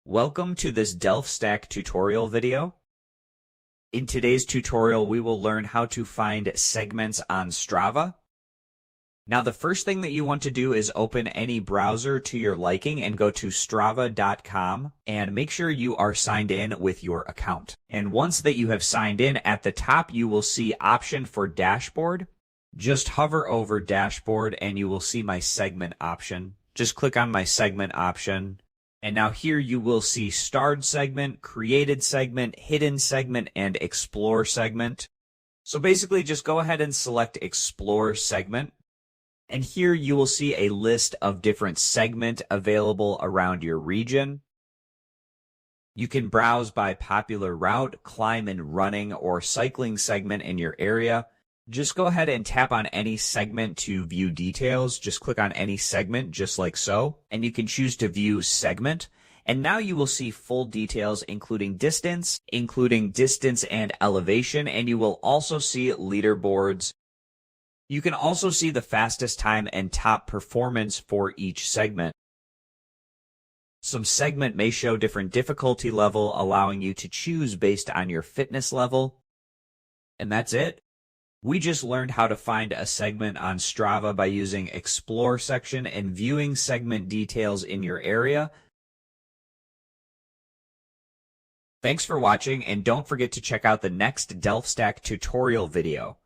Welcome to this DelftStack tutorial video. In today's tutorial, we will learn how to find segments on Strava. Now, the first thing that you want to do is open any browser to your liking and go to strava.com and make sure you are signed in with your account. And once that you have signed in, at the top, you will see option for dashboard. Just hover over dashboard and you will see my segment option. Just click on my segment option. And now here you will see starred segment, created segment, hidden segment, and explore segment. So basically just go ahead and select explore segment. And here you will see a list of different segments available around your region. You can browse by popular route, climb and running, or cycling segment in your area. Just go ahead and tap on any segment to view details. Just click on any segment, just like so, and you can choose to view segment. And now you will see full details, including distance and elevation, and you will also see leaderboards. You can also see the fastest time and top performance for each segment. Some segment may show different difficulty level, allowing you to choose based on your fitness level. And that's it. We just learned how to find a segment on Strava by using Explore section and viewing segment details in your area. Thanks for watching, and don't forget to check out the next DelftStack tutorial video.